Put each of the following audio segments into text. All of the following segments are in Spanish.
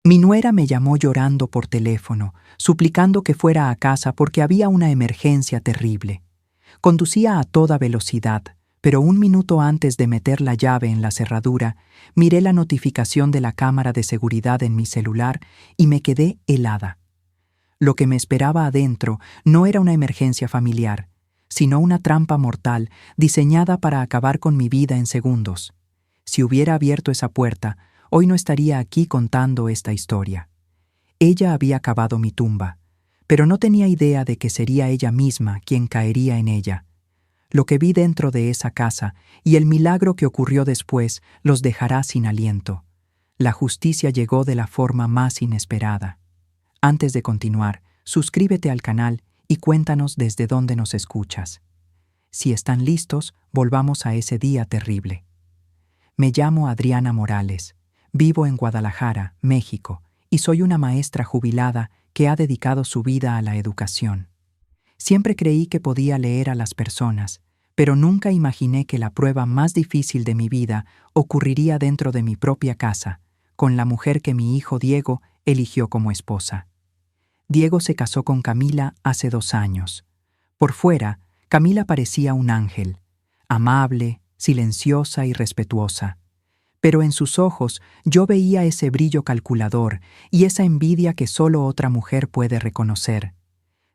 Mi nuera me llamó llorando por teléfono, suplicando que fuera a casa porque había una emergencia terrible. Conducía a toda velocidad, pero un minuto antes de meter la llave en la cerradura, miré la notificación de la cámara de seguridad en mi celular y me quedé helada. Lo que me esperaba adentro no era una emergencia familiar, sino una trampa mortal diseñada para acabar con mi vida en segundos. Si hubiera abierto esa puerta, hoy no estaría aquí contando esta historia. Ella había cavado mi tumba, pero no tenía idea de que sería ella misma quien caería en ella. Lo que vi dentro de esa casa y el milagro que ocurrió después los dejará sin aliento. La justicia llegó de la forma más inesperada. Antes de continuar, suscríbete al canal y cuéntanos desde dónde nos escuchas. Si están listos, volvamos a ese día terrible. Me llamo Adriana Morales, vivo en Guadalajara, México, y soy una maestra jubilada que ha dedicado su vida a la educación. Siempre creí que podía leer a las personas, pero nunca imaginé que la prueba más difícil de mi vida ocurriría dentro de mi propia casa, con la mujer que mi hijo Diego eligió como esposa. Diego se casó con Camila hace 2 años. Por fuera, Camila parecía un ángel, amable, silenciosa y respetuosa. Pero en sus ojos yo veía ese brillo calculador y esa envidia que solo otra mujer puede reconocer.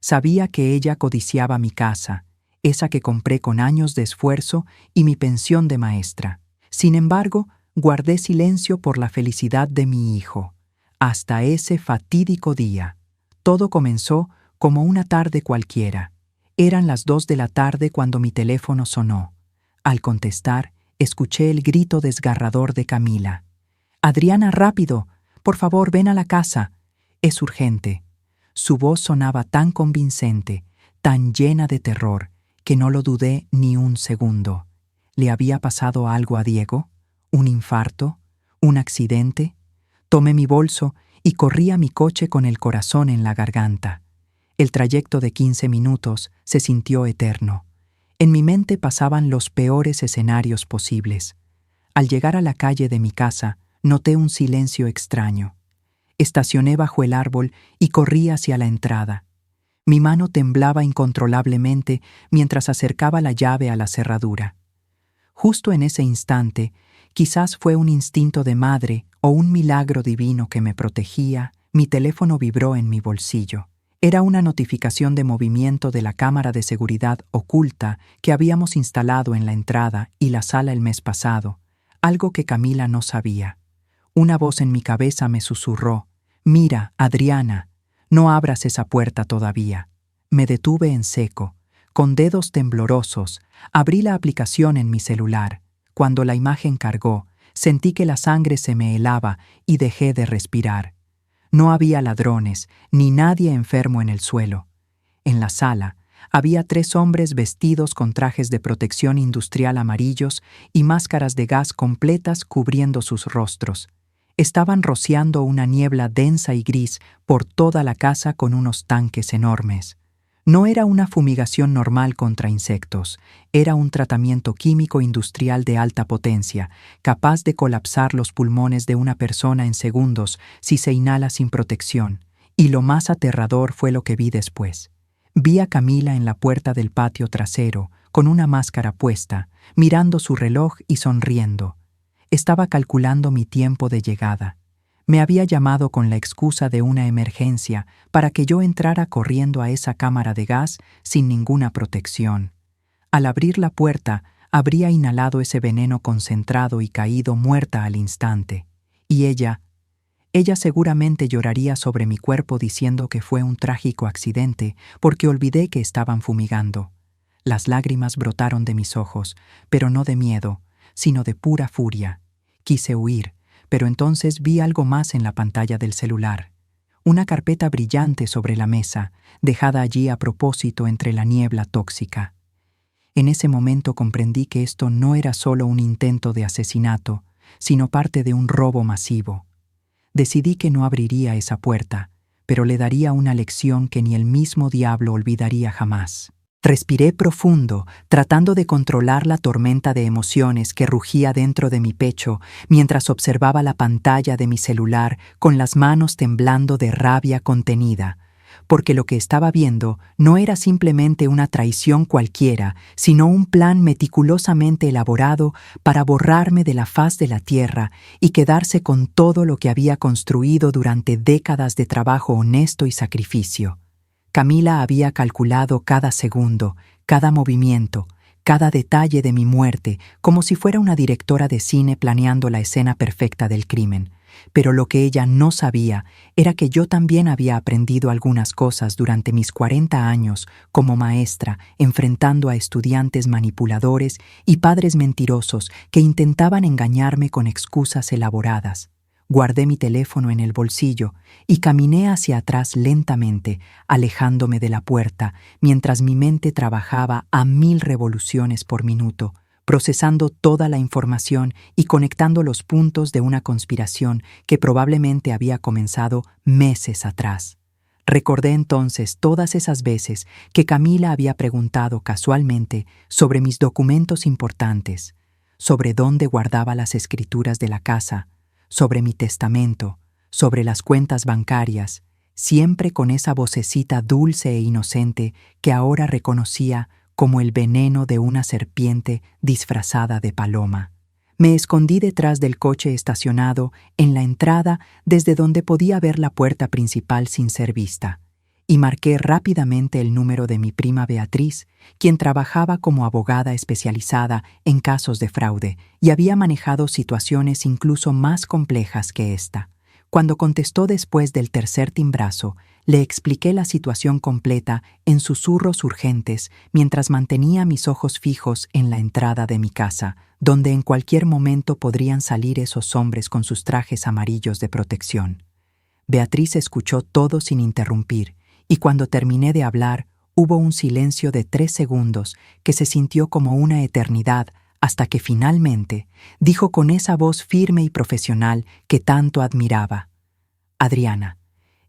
Sabía que ella codiciaba mi casa, esa que compré con años de esfuerzo y mi pensión de maestra. Sin embargo, guardé silencio por la felicidad de mi hijo, hasta ese fatídico día. Todo comenzó como una tarde cualquiera. Eran las 2 de la tarde cuando mi teléfono sonó. Al contestar, escuché el grito desgarrador de Camila. «Adriana, rápido, por favor, ven a la casa. Es urgente». Su voz sonaba tan convincente, tan llena de terror, que no lo dudé ni un segundo. ¿Le había pasado algo a Diego? ¿Un infarto? ¿Un accidente? Tomé mi bolso y corrí a mi coche con el corazón en la garganta. El trayecto de 15 minutos se sintió eterno. En mi mente pasaban los peores escenarios posibles. Al llegar a la calle de mi casa, noté un silencio extraño. Estacioné bajo el árbol y corrí hacia la entrada. Mi mano temblaba incontrolablemente mientras acercaba la llave a la cerradura. Justo en ese instante, quizás fue un instinto de madre o un milagro divino que me protegía, mi teléfono vibró en mi bolsillo. Era una notificación de movimiento de la cámara de seguridad oculta que habíamos instalado en la entrada y la sala el mes pasado, algo que Camila no sabía. Una voz en mi cabeza me susurró: «Mira, Adriana, no abras esa puerta todavía». Me detuve en seco. Con dedos temblorosos, abrí la aplicación en mi celular. Cuando la imagen cargó, sentí que la sangre se me helaba y dejé de respirar. No había ladrones, ni nadie enfermo en el suelo. En la sala, había 3 hombres vestidos con trajes de protección industrial amarillos y máscaras de gas completas cubriendo sus rostros. Estaban rociando una niebla densa y gris por toda la casa con unos tanques enormes. No era una fumigación normal contra insectos, era un tratamiento químico industrial de alta potencia, capaz de colapsar los pulmones de una persona en segundos si se inhala sin protección. Y lo más aterrador fue lo que vi después. Vi a Camila en la puerta del patio trasero, con una máscara puesta, mirando su reloj y sonriendo. Estaba calculando mi tiempo de llegada. Me había llamado con la excusa de una emergencia para que yo entrara corriendo a esa cámara de gas sin ninguna protección. Al abrir la puerta, habría inhalado ese veneno concentrado y caído muerta al instante. Y ella seguramente lloraría sobre mi cuerpo diciendo que fue un trágico accidente porque olvidé que estaban fumigando. Las lágrimas brotaron de mis ojos, pero no de miedo, sino de pura furia. Quise huir, pero entonces vi algo más en la pantalla del celular. Una carpeta brillante sobre la mesa, dejada allí a propósito entre la niebla tóxica. En ese momento comprendí que esto no era solo un intento de asesinato, sino parte de un robo masivo. Decidí que no abriría esa puerta, pero le daría una lección que ni el mismo diablo olvidaría jamás. Respiré profundo, tratando de controlar la tormenta de emociones que rugía dentro de mi pecho mientras observaba la pantalla de mi celular con las manos temblando de rabia contenida, porque lo que estaba viendo no era simplemente una traición cualquiera, sino un plan meticulosamente elaborado para borrarme de la faz de la tierra y quedarse con todo lo que había construido durante décadas de trabajo honesto y sacrificio. Camila había calculado cada segundo, cada movimiento, cada detalle de mi muerte, como si fuera una directora de cine planeando la escena perfecta del crimen. Pero lo que ella no sabía era que yo también había aprendido algunas cosas durante mis 40 años como maestra, enfrentando a estudiantes manipuladores y padres mentirosos que intentaban engañarme con excusas elaboradas. Guardé mi teléfono en el bolsillo y caminé hacia atrás lentamente, alejándome de la puerta, mientras mi mente trabajaba a 1000 revoluciones por minuto, procesando toda la información y conectando los puntos de una conspiración que probablemente había comenzado meses atrás. Recordé entonces todas esas veces que Camila había preguntado casualmente sobre mis documentos importantes, sobre dónde guardaba las escrituras de la casa, sobre mi testamento, sobre las cuentas bancarias, siempre con esa vocecita dulce e inocente que ahora reconocía como el veneno de una serpiente disfrazada de paloma. Me escondí detrás del coche estacionado en la entrada desde donde podía ver la puerta principal sin ser vista, y marqué rápidamente el número de mi prima Beatriz, quien trabajaba como abogada especializada en casos de fraude y había manejado situaciones incluso más complejas que esta. Cuando contestó después del tercer timbrazo, le expliqué la situación completa en susurros urgentes mientras mantenía mis ojos fijos en la entrada de mi casa, donde en cualquier momento podrían salir esos hombres con sus trajes amarillos de protección. Beatriz escuchó todo sin interrumpir, y cuando terminé de hablar, hubo un silencio de 3 segundos que se sintió como una eternidad hasta que finalmente dijo con esa voz firme y profesional que tanto admiraba: Adriana,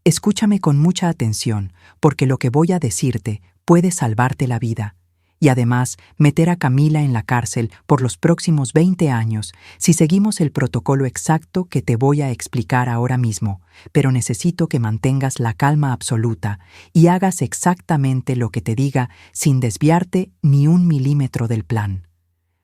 escúchame con mucha atención, porque lo que voy a decirte puede salvarte la vida, y además meter a Camila en la cárcel por los próximos 20 años si seguimos el protocolo exacto que te voy a explicar ahora mismo, pero necesito que mantengas la calma absoluta y hagas exactamente lo que te diga sin desviarte ni 1 milímetro del plan.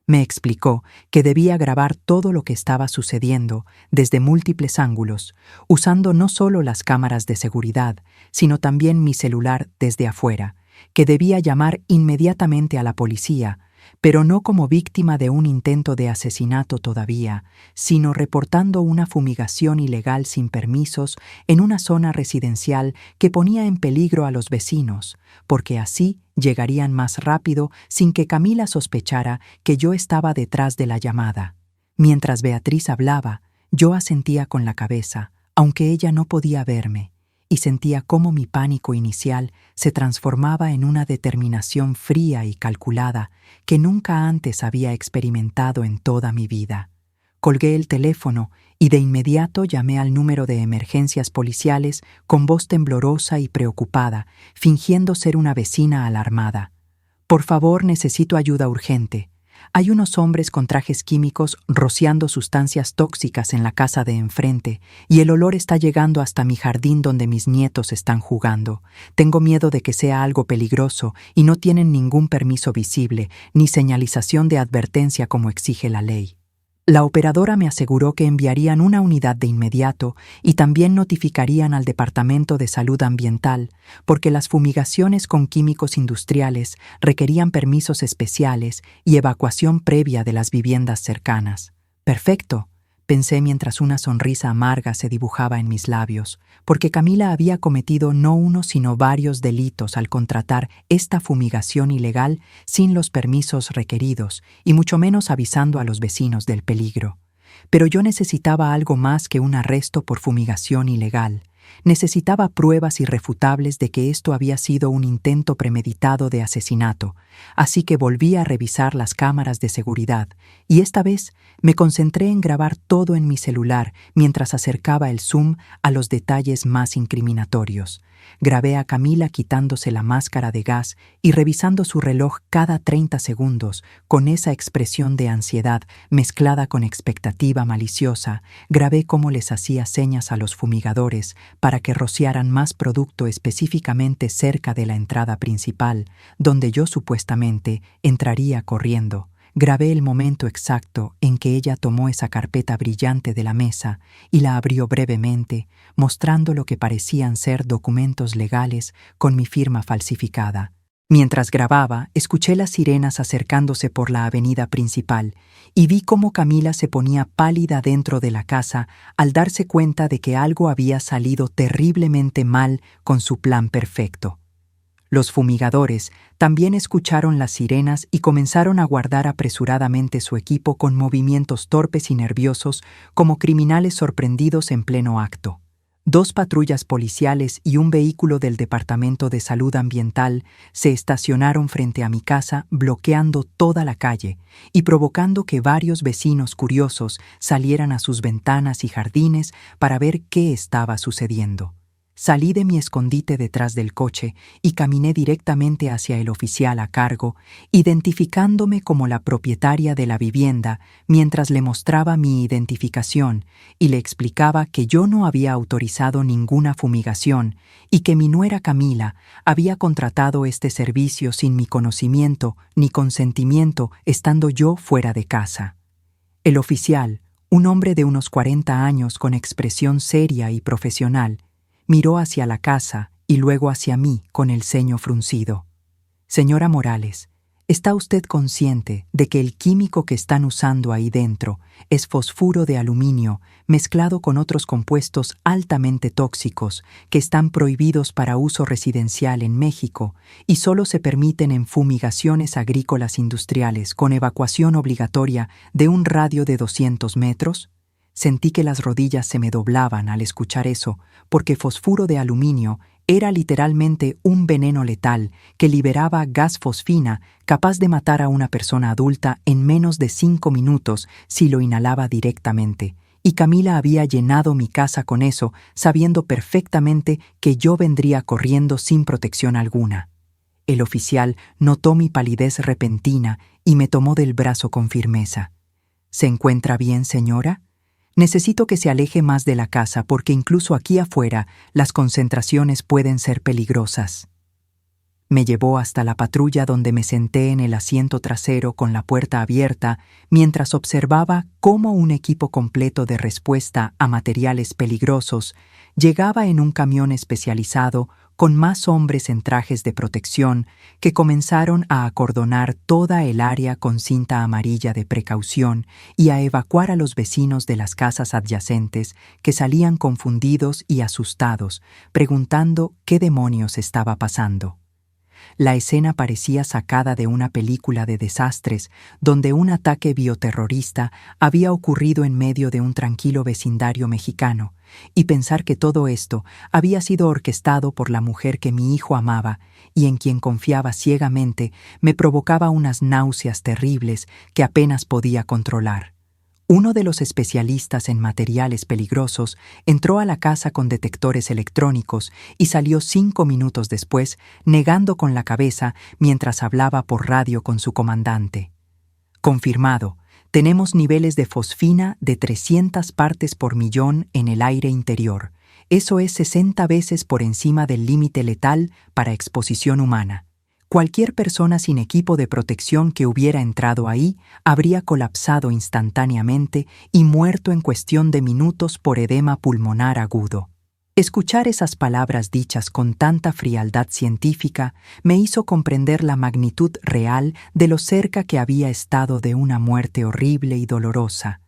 Me explicó que debía grabar todo lo que estaba sucediendo desde múltiples ángulos, usando no solo las cámaras de seguridad, sino también mi celular desde afuera, que debía llamar inmediatamente a la policía, pero no como víctima de un intento de asesinato todavía, sino reportando una fumigación ilegal sin permisos en una zona residencial que ponía en peligro a los vecinos, porque así llegarían más rápido sin que Camila sospechara que yo estaba detrás de la llamada. Mientras Beatriz hablaba, yo asentía con la cabeza, aunque ella no podía verme, y sentía cómo mi pánico inicial se transformaba en una determinación fría y calculada que nunca antes había experimentado en toda mi vida. Colgué el teléfono y de inmediato llamé al número de emergencias policiales con voz temblorosa y preocupada, fingiendo ser una vecina alarmada. Por favor, necesito ayuda urgente. Hay unos hombres con trajes químicos rociando sustancias tóxicas en la casa de enfrente y el olor está llegando hasta mi jardín donde mis nietos están jugando. Tengo miedo de que sea algo peligroso y no tienen ningún permiso visible ni señalización de advertencia como exige la ley. La operadora me aseguró que enviarían una unidad de inmediato y también notificarían al Departamento de Salud Ambiental, porque las fumigaciones con químicos industriales requerían permisos especiales y evacuación previa de las viviendas cercanas. Perfecto, pensé mientras una sonrisa amarga se dibujaba en mis labios, porque Camila había cometido no uno sino varios delitos al contratar esta fumigación ilegal sin los permisos requeridos y mucho menos avisando a los vecinos del peligro. Pero yo necesitaba algo más que un arresto por fumigación ilegal. Necesitaba pruebas irrefutables de que esto había sido un intento premeditado de asesinato, así que volví a revisar las cámaras de seguridad, y esta vez me concentré en grabar todo en mi celular mientras acercaba el zoom a los detalles más incriminatorios. Grabé a Camila quitándose la máscara de gas y revisando su reloj cada 30 segundos, con esa expresión de ansiedad mezclada con expectativa maliciosa. Grabé cómo les hacía señas a los fumigadores para que rociaran más producto específicamente cerca de la entrada principal, donde yo supuestamente entraría corriendo. Grabé el momento exacto en que ella tomó esa carpeta brillante de la mesa y la abrió brevemente, mostrando lo que parecían ser documentos legales con mi firma falsificada. Mientras grababa, escuché las sirenas acercándose por la avenida principal y vi cómo Camila se ponía pálida dentro de la casa al darse cuenta de que algo había salido terriblemente mal con su plan perfecto. Los fumigadores también escucharon las sirenas y comenzaron a guardar apresuradamente su equipo con movimientos torpes y nerviosos como criminales sorprendidos en pleno acto. 2 patrullas policiales y un vehículo del Departamento de Salud Ambiental se estacionaron frente a mi casa, bloqueando toda la calle y provocando que varios vecinos curiosos salieran a sus ventanas y jardines para ver qué estaba sucediendo. Salí de mi escondite detrás del coche y caminé directamente hacia el oficial a cargo, identificándome como la propietaria de la vivienda mientras le mostraba mi identificación y le explicaba que yo no había autorizado ninguna fumigación y que mi nuera Camila había contratado este servicio sin mi conocimiento ni consentimiento, estando yo fuera de casa. El oficial, un hombre de unos 40 años con expresión seria y profesional, miró hacia la casa y luego hacia mí con el ceño fruncido. Señora Morales, ¿está usted consciente de que el químico que están usando ahí dentro es fosfuro de aluminio mezclado con otros compuestos altamente tóxicos que están prohibidos para uso residencial en México y solo se permiten en fumigaciones agrícolas industriales con evacuación obligatoria de un radio de 200 metros? Sentí que las rodillas se me doblaban al escuchar eso, porque fosfuro de aluminio era literalmente un veneno letal que liberaba gas fosfina capaz de matar a una persona adulta en menos de 5 minutos si lo inhalaba directamente. Y Camila había llenado mi casa con eso, sabiendo perfectamente que yo vendría corriendo sin protección alguna. El oficial notó mi palidez repentina y me tomó del brazo con firmeza. ¿Se encuentra bien, señora? Necesito que se aleje más de la casa porque incluso aquí afuera las concentraciones pueden ser peligrosas. Me llevó hasta la patrulla donde me senté en el asiento trasero con la puerta abierta mientras observaba cómo un equipo completo de respuesta a materiales peligrosos llegaba en un camión especializado con más hombres en trajes de protección que comenzaron a acordonar toda el área con cinta amarilla de precaución y a evacuar a los vecinos de las casas adyacentes que salían confundidos y asustados, preguntando qué demonios estaba pasando. La escena parecía sacada de una película de desastres donde un ataque bioterrorista había ocurrido en medio de un tranquilo vecindario mexicano, y pensar que todo esto había sido orquestado por la mujer que mi hijo amaba y en quien confiaba ciegamente me provocaba unas náuseas terribles que apenas podía controlar. Uno de los especialistas en materiales peligrosos entró a la casa con detectores electrónicos y salió 5 minutos después, negando con la cabeza mientras hablaba por radio con su comandante. Confirmado, tenemos niveles de fosfina de 300 partes por millón en el aire interior. Eso es 60 veces por encima del límite letal para exposición humana. Cualquier persona sin equipo de protección que hubiera entrado ahí habría colapsado instantáneamente y muerto en cuestión de minutos por edema pulmonar agudo. Escuchar esas palabras dichas con tanta frialdad científica me hizo comprender la magnitud real de lo cerca que había estado de una muerte horrible y dolorosa,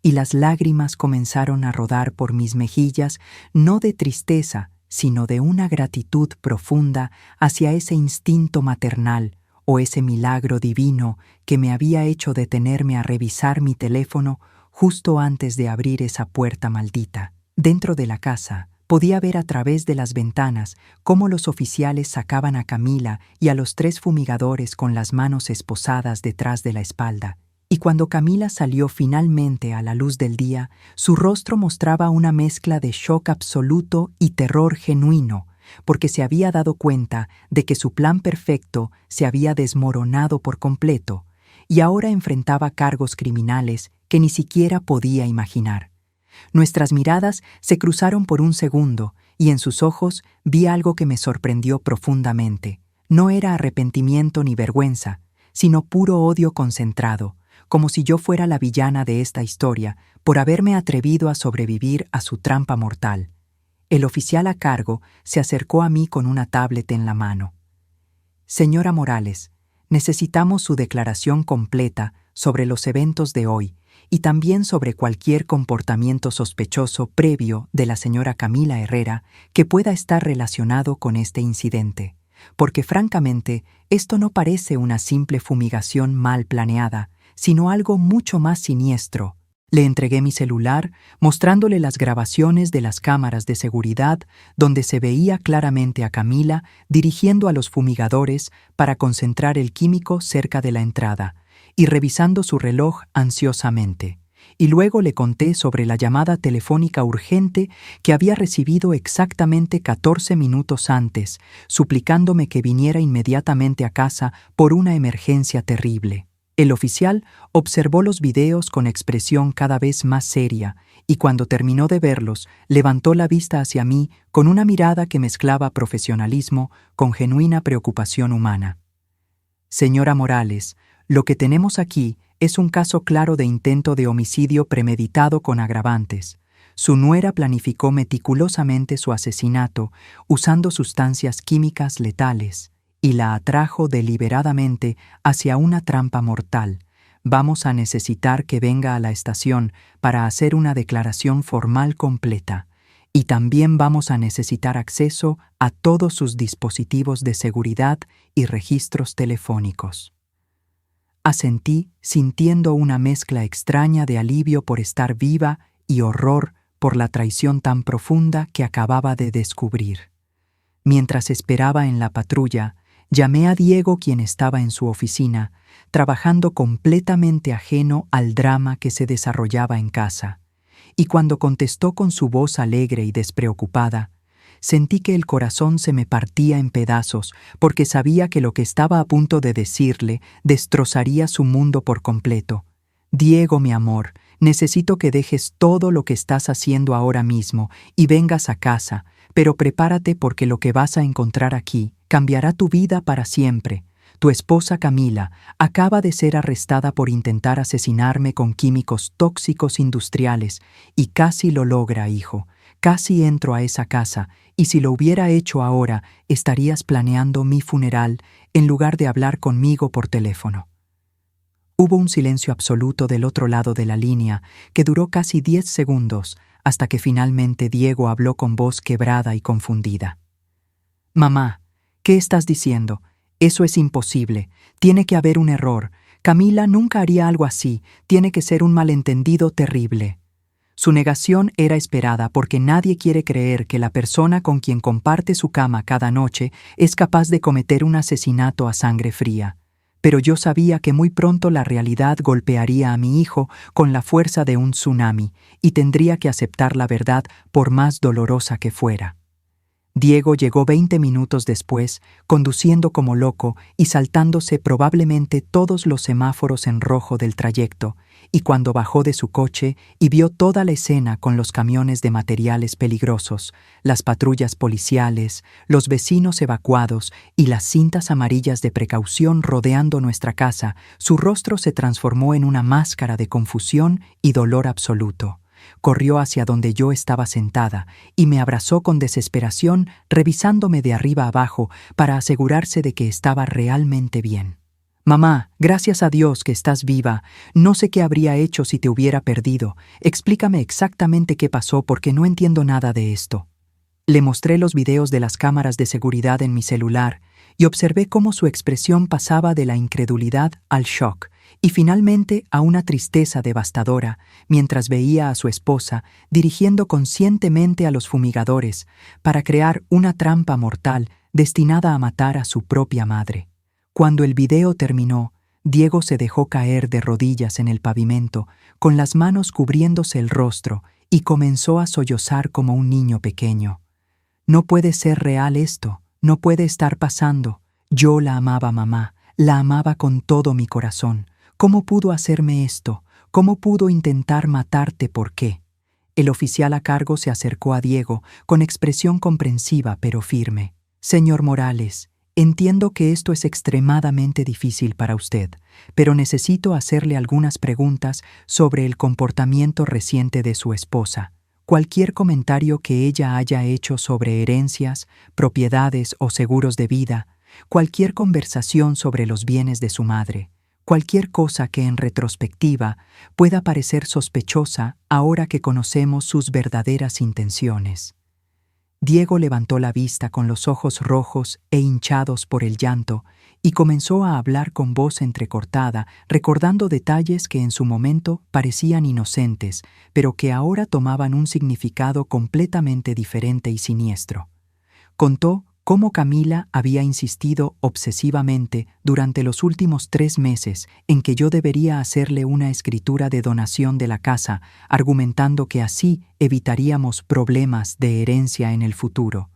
y las lágrimas comenzaron a rodar por mis mejillas, no de tristeza, sino de una gratitud profunda hacia ese instinto maternal o ese milagro divino que me había hecho detenerme a revisar mi teléfono justo antes de abrir esa puerta maldita. Dentro de la casa, Podía ver a través de las ventanas cómo los oficiales sacaban a Camila y a los 3 fumigadores con las manos esposadas detrás de la espalda. Y cuando Camila salió finalmente a la luz del día, su rostro mostraba una mezcla de shock absoluto y terror genuino, porque se había dado cuenta de que su plan perfecto se había desmoronado por completo, y ahora enfrentaba cargos criminales que ni siquiera podía imaginar. Nuestras miradas se cruzaron por un segundo, y en sus ojos vi algo que me sorprendió profundamente. No era arrepentimiento ni vergüenza, sino puro odio concentrado, como si yo fuera la villana de esta historia por haberme atrevido a sobrevivir a su trampa mortal. El oficial a cargo se acercó a mí con una tablet en la mano. Señora Morales, necesitamos su declaración completa sobre los eventos de hoy y también sobre cualquier comportamiento sospechoso previo de la señora Camila Herrera que pueda estar relacionado con este incidente, porque francamente esto no parece una simple fumigación mal planeada, sino algo mucho más siniestro. Le entregué mi celular, mostrándole las grabaciones de las cámaras de seguridad donde se veía claramente a Camila dirigiendo a los fumigadores para concentrar el químico cerca de la entrada, y revisando su reloj ansiosamente. Y luego le conté sobre la llamada telefónica urgente que había recibido exactamente 14 minutos antes, suplicándome que viniera inmediatamente a casa por una emergencia terrible. El oficial observó los videos con expresión cada vez más seria y cuando terminó de verlos, levantó la vista hacia mí con una mirada que mezclaba profesionalismo con genuina preocupación humana. Señora Morales, lo que tenemos aquí es un caso claro de intento de homicidio premeditado con agravantes. Su nuera planificó meticulosamente su asesinato usando sustancias químicas letales y la atrajo deliberadamente hacia una trampa mortal. Vamos a necesitar que venga a la estación para hacer una declaración formal completa. Y también vamos a necesitar acceso a todos sus dispositivos de seguridad y registros telefónicos. Asentí, sintiendo una mezcla extraña de alivio por estar viva y horror por la traición tan profunda que acababa de descubrir. Mientras esperaba en la patrulla, llamé a Diego, quien estaba en su oficina, trabajando completamente ajeno al drama que se desarrollaba en casa. Y cuando contestó con su voz alegre y despreocupada, sentí que el corazón se me partía en pedazos porque sabía que lo que estaba a punto de decirle destrozaría su mundo por completo. Diego, mi amor, necesito que dejes todo lo que estás haciendo ahora mismo y vengas a casa, pero prepárate porque lo que vas a encontrar aquí cambiará tu vida para siempre. Tu esposa Camila acaba de ser arrestada por intentar asesinarme con químicos tóxicos industriales y casi lo logra, hijo. Casi entro a esa casa y si lo hubiera hecho ahora, estarías planeando mi funeral en lugar de hablar conmigo por teléfono. Hubo un silencio absoluto del otro lado de la línea que duró casi 10 segundos hasta que finalmente Diego habló con voz quebrada y confundida. Mamá, ¿qué estás diciendo? Eso es imposible. Tiene que haber un error. Camila nunca haría algo así. Tiene que ser un malentendido terrible. Su negación era esperada porque nadie quiere creer que la persona con quien comparte su cama cada noche es capaz de cometer un asesinato a sangre fría. Pero yo sabía que muy pronto la realidad golpearía a mi hijo con la fuerza de un tsunami y tendría que aceptar la verdad por más dolorosa que fuera. Diego llegó 20 minutos después, conduciendo como loco y saltándose probablemente todos los semáforos en rojo del trayecto, y cuando bajó de su coche y vio toda la escena con los camiones de materiales peligrosos, las patrullas policiales, los vecinos evacuados y las cintas amarillas de precaución rodeando nuestra casa, su rostro se transformó en una máscara de confusión y dolor absoluto. Corrió hacia donde yo estaba sentada y me abrazó con desesperación, revisándome de arriba abajo para asegurarse de que estaba realmente bien. Mamá, gracias a Dios que estás viva. No sé qué habría hecho si te hubiera perdido. Explícame exactamente qué pasó porque no entiendo nada de esto. Le mostré los videos de las cámaras de seguridad en mi celular y observé cómo su expresión pasaba de la incredulidad al shock, y finalmente a una tristeza devastadora mientras veía a su esposa dirigiendo conscientemente a los fumigadores para crear una trampa mortal destinada a matar a su propia madre. Cuando el video terminó, Diego se dejó caer de rodillas en el pavimento, con las manos cubriéndose el rostro, y comenzó a sollozar como un niño pequeño. No puede ser real esto, no puede estar pasando. Yo la amaba, mamá, la amaba con todo mi corazón. ¿Cómo pudo hacerme esto? ¿Cómo pudo intentar matarte? ¿Por qué? El oficial a cargo se acercó a Diego con expresión comprensiva pero firme. Señor Morales, entiendo que esto es extremadamente difícil para usted, pero necesito hacerle algunas preguntas sobre el comportamiento reciente de su esposa. Cualquier comentario que ella haya hecho sobre herencias, propiedades o seguros de vida, cualquier conversación sobre los bienes de su madre, cualquier cosa que en retrospectiva pueda parecer sospechosa ahora que conocemos sus verdaderas intenciones. Diego levantó la vista con los ojos rojos e hinchados por el llanto y comenzó a hablar con voz entrecortada, recordando detalles que en su momento parecían inocentes, pero que ahora tomaban un significado completamente diferente y siniestro. Contó cómo Camila había insistido obsesivamente durante los últimos 3 meses en que yo debería hacerle una escritura de donación de la casa, argumentando que así evitaríamos problemas de herencia en el futuro.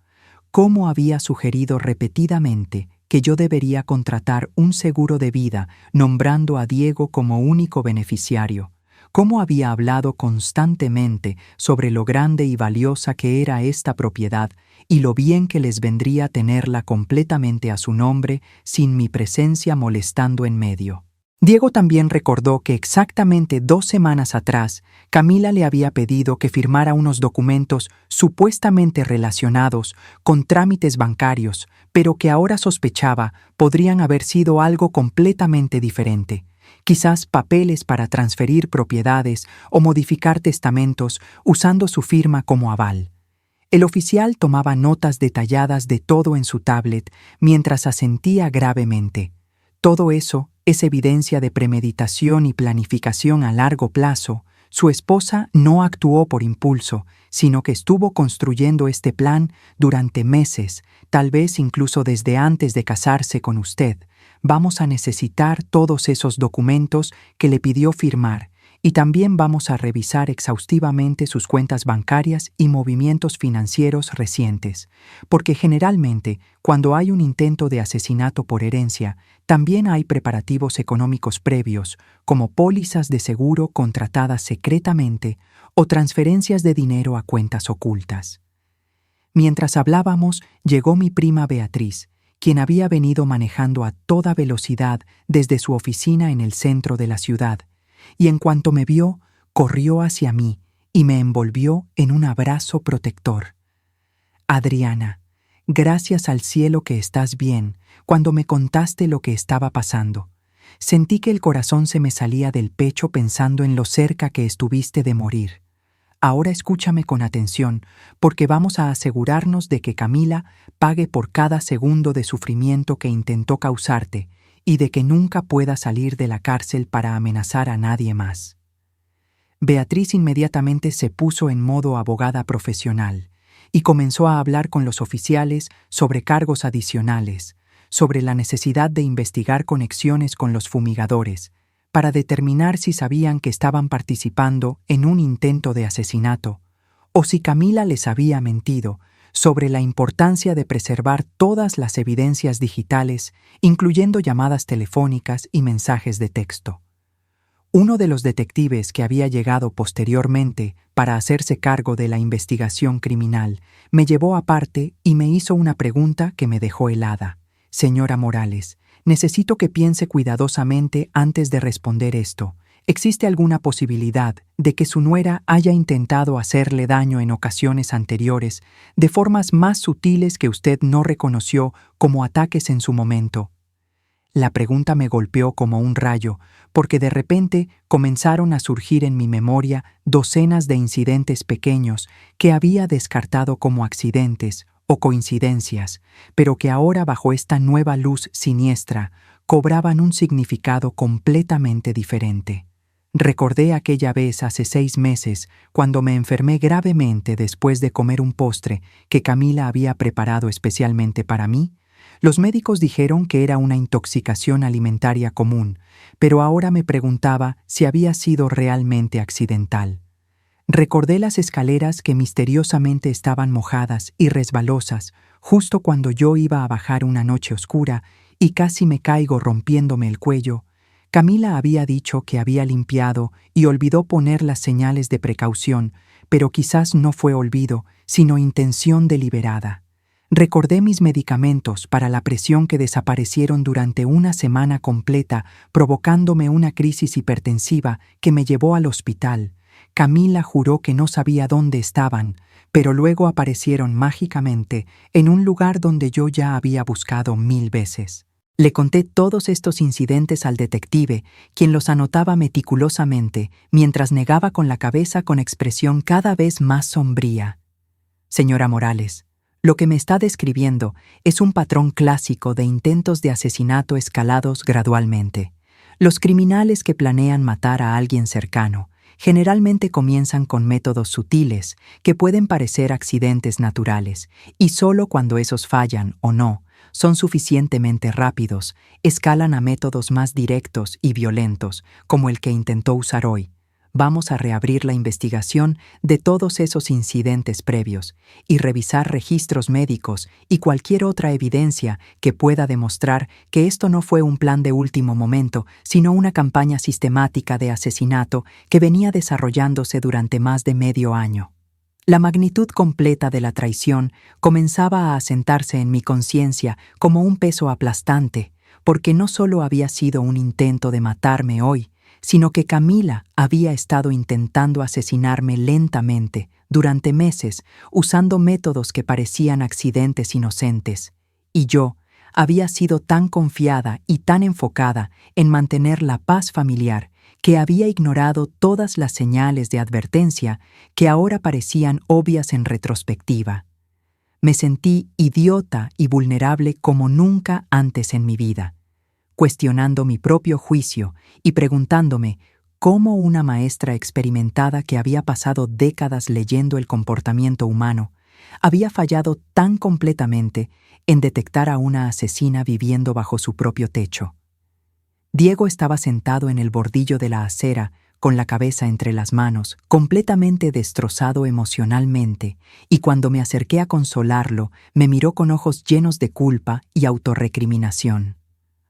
Cómo había sugerido repetidamente que yo debería contratar un seguro de vida, nombrando a Diego como único beneficiario. Cómo había hablado constantemente sobre lo grande y valiosa que era esta propiedad y lo bien que les vendría tenerla completamente a su nombre sin mi presencia molestando en medio. Diego también recordó que exactamente 2 semanas atrás, Camila le había pedido que firmara unos documentos supuestamente relacionados con trámites bancarios, pero que ahora sospechaba podrían haber sido algo completamente diferente. Quizás papeles para transferir propiedades o modificar testamentos usando su firma como aval. El oficial tomaba notas detalladas de todo en su tablet mientras asentía gravemente. Todo eso es evidencia de premeditación y planificación a largo plazo. Su esposa no actuó por impulso, sino que estuvo construyendo este plan durante meses, tal vez incluso desde antes de casarse con usted. Vamos a necesitar todos esos documentos que le pidió firmar y también vamos a revisar exhaustivamente sus cuentas bancarias y movimientos financieros recientes, porque generalmente, cuando hay un intento de asesinato por herencia, también hay preparativos económicos previos, como pólizas de seguro contratadas secretamente o transferencias de dinero a cuentas ocultas. Mientras hablábamos, llegó mi prima Beatriz, quien había venido manejando a toda velocidad desde su oficina en el centro de la ciudad, y en cuanto me vio, corrió hacia mí y me envolvió en un abrazo protector. Adriana, gracias al cielo que estás bien. Cuando me contaste lo que estaba pasando, sentí que el corazón se me salía del pecho pensando en lo cerca que estuviste de morir. Ahora escúchame con atención, porque vamos a asegurarnos de que Camila pague por cada segundo de sufrimiento que intentó causarte y de que nunca pueda salir de la cárcel para amenazar a nadie más. Beatriz inmediatamente se puso en modo abogada profesional y comenzó a hablar con los oficiales sobre cargos adicionales, sobre la necesidad de investigar conexiones con los fumigadores, para determinar si sabían que estaban participando en un intento de asesinato, o si Camila les había mentido, sobre la importancia de preservar todas las evidencias digitales, incluyendo llamadas telefónicas y mensajes de texto. Uno de los detectives que había llegado posteriormente para hacerse cargo de la investigación criminal me llevó aparte y me hizo una pregunta que me dejó helada. Señora Morales, necesito que piense cuidadosamente antes de responder esto. ¿Existe alguna posibilidad de que su nuera haya intentado hacerle daño en ocasiones anteriores de formas más sutiles que usted no reconoció como ataques en su momento? La pregunta me golpeó como un rayo, porque de repente comenzaron a surgir en mi memoria docenas de incidentes pequeños que había descartado como accidentes o coincidencias, pero que ahora bajo esta nueva luz siniestra cobraban un significado completamente diferente. Recordé aquella vez hace 6 meses, cuando me enfermé gravemente después de comer un postre que Camila había preparado especialmente para mí. Los médicos dijeron que era una intoxicación alimentaria común, pero ahora me preguntaba si había sido realmente accidental. Recordé las escaleras que misteriosamente estaban mojadas y resbalosas justo cuando yo iba a bajar una noche oscura y casi me caigo rompiéndome el cuello. Camila había dicho que había limpiado y olvidó poner las señales de precaución, pero quizás no fue olvido, sino intención deliberada. Recordé mis medicamentos para la presión que desaparecieron durante una semana completa, provocándome una crisis hipertensiva que me llevó al hospital. Camila juró que no sabía dónde estaban, pero luego aparecieron mágicamente en un lugar donde yo ya había buscado 1000 veces. Le conté todos estos incidentes al detective, quien los anotaba meticulosamente, mientras negaba con la cabeza con expresión cada vez más sombría. Señora Morales, lo que me está describiendo es un patrón clásico de intentos de asesinato escalados gradualmente. Los criminales que planean matar a alguien cercano generalmente comienzan con métodos sutiles que pueden parecer accidentes naturales, y solo cuando esos fallan o no son suficientemente rápidos, escalan a métodos más directos y violentos, como el que intentó usar hoy. Vamos a reabrir la investigación de todos esos incidentes previos y revisar registros médicos y cualquier otra evidencia que pueda demostrar que esto no fue un plan de último momento, sino una campaña sistemática de asesinato que venía desarrollándose durante más de medio año. La magnitud completa de la traición comenzaba a asentarse en mi conciencia como un peso aplastante, porque no solo había sido un intento de matarme hoy, sino que Camila había estado intentando asesinarme lentamente durante meses, usando métodos que parecían accidentes inocentes, y yo había sido tan confiada y tan enfocada en mantener la paz familiar que había ignorado todas las señales de advertencia que ahora parecían obvias en retrospectiva. Me sentí idiota y vulnerable como nunca antes en mi vida, cuestionando mi propio juicio y preguntándome cómo una maestra experimentada que había pasado décadas leyendo el comportamiento humano había fallado tan completamente en detectar a una asesina viviendo bajo su propio techo. Diego estaba sentado en el bordillo de la acera, con la cabeza entre las manos, completamente destrozado emocionalmente, y cuando me acerqué a consolarlo, me miró con ojos llenos de culpa y autorrecriminación.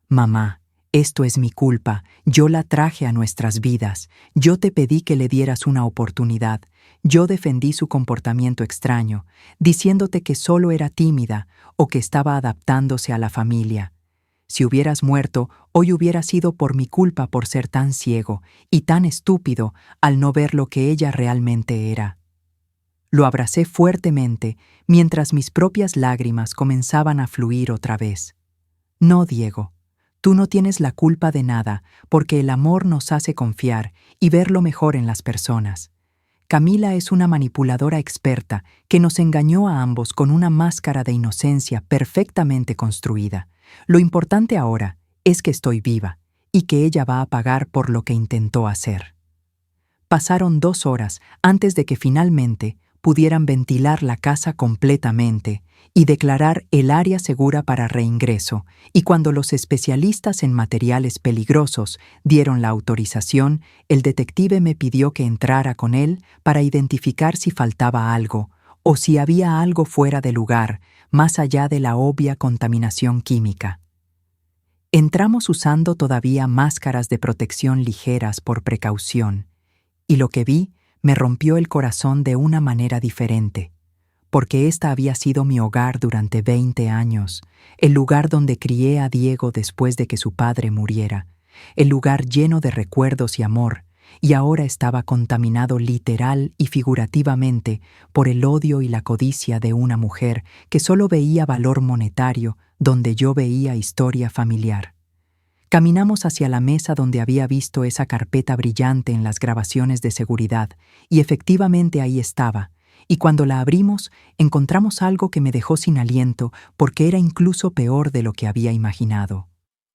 Mamá, esto es mi culpa, yo la traje a nuestras vidas, yo te pedí que le dieras una oportunidad, yo defendí su comportamiento extraño, diciéndote que solo era tímida o que estaba adaptándose a la familia. Si hubieras muerto, hoy hubiera sido por mi culpa por ser tan ciego y tan estúpido al no ver lo que ella realmente era. Lo abracé fuertemente mientras mis propias lágrimas comenzaban a fluir otra vez. No, Diego, tú no tienes la culpa de nada porque el amor nos hace confiar y ver lo mejor en las personas. Camila es una manipuladora experta que nos engañó a ambos con una máscara de inocencia perfectamente construida. Lo importante ahora es que estoy viva y que ella va a pagar por lo que intentó hacer. Pasaron 2 horas antes de que finalmente pudieran ventilar la casa completamente y declarar el área segura para reingreso, y cuando los especialistas en materiales peligrosos dieron la autorización, el detective me pidió que entrara con él para identificar si faltaba algo o si había algo fuera de lugar, más allá de la obvia contaminación química. Entramos usando todavía máscaras de protección ligeras por precaución, y lo que vi me rompió el corazón de una manera diferente, porque esta había sido mi hogar durante 20 años, el lugar donde crié a Diego después de que su padre muriera, el lugar lleno de recuerdos y amor, y ahora estaba contaminado literal y figurativamente por el odio y la codicia de una mujer que solo veía valor monetario donde yo veía historia familiar. Caminamos hacia la mesa donde había visto esa carpeta brillante en las grabaciones de seguridad, y efectivamente ahí estaba, y cuando la abrimos encontramos algo que me dejó sin aliento porque era incluso peor de lo que había imaginado.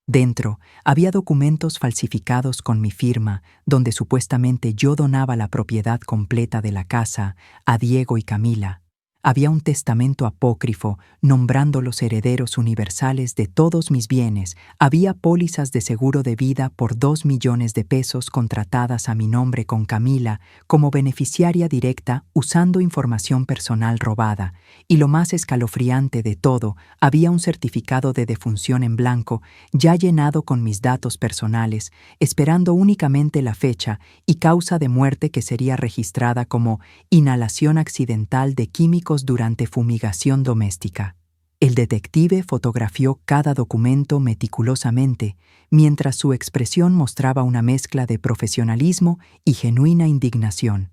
Dentro había documentos falsificados con mi firma, donde supuestamente yo donaba la propiedad completa de la casa a Diego y Camila. Había un testamento apócrifo nombrando los herederos universales de todos mis bienes. Había pólizas de seguro de vida por 2 millones de pesos contratadas a mi nombre con Camila como beneficiaria directa usando información personal robada. Y lo más escalofriante de todo, había un certificado de defunción en blanco ya llenado con mis datos personales, esperando únicamente la fecha y causa de muerte que sería registrada como inhalación accidental de químicos durante fumigación doméstica. El detective fotografió cada documento meticulosamente, mientras su expresión mostraba una mezcla de profesionalismo y genuina indignación.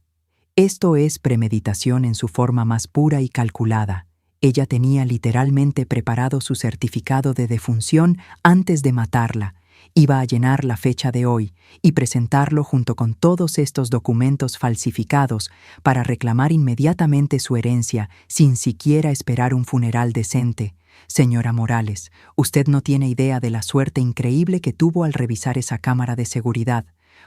Esto es premeditación en su forma más pura y calculada. Ella tenía literalmente preparado su certificado de defunción antes de matarla. Iba a llenar la fecha de hoy y presentarlo junto con todos estos documentos falsificados para reclamar inmediatamente su herencia sin siquiera esperar un funeral decente. Señora Morales, usted no tiene idea de la suerte increíble que tuvo al revisar esa cámara de seguridad,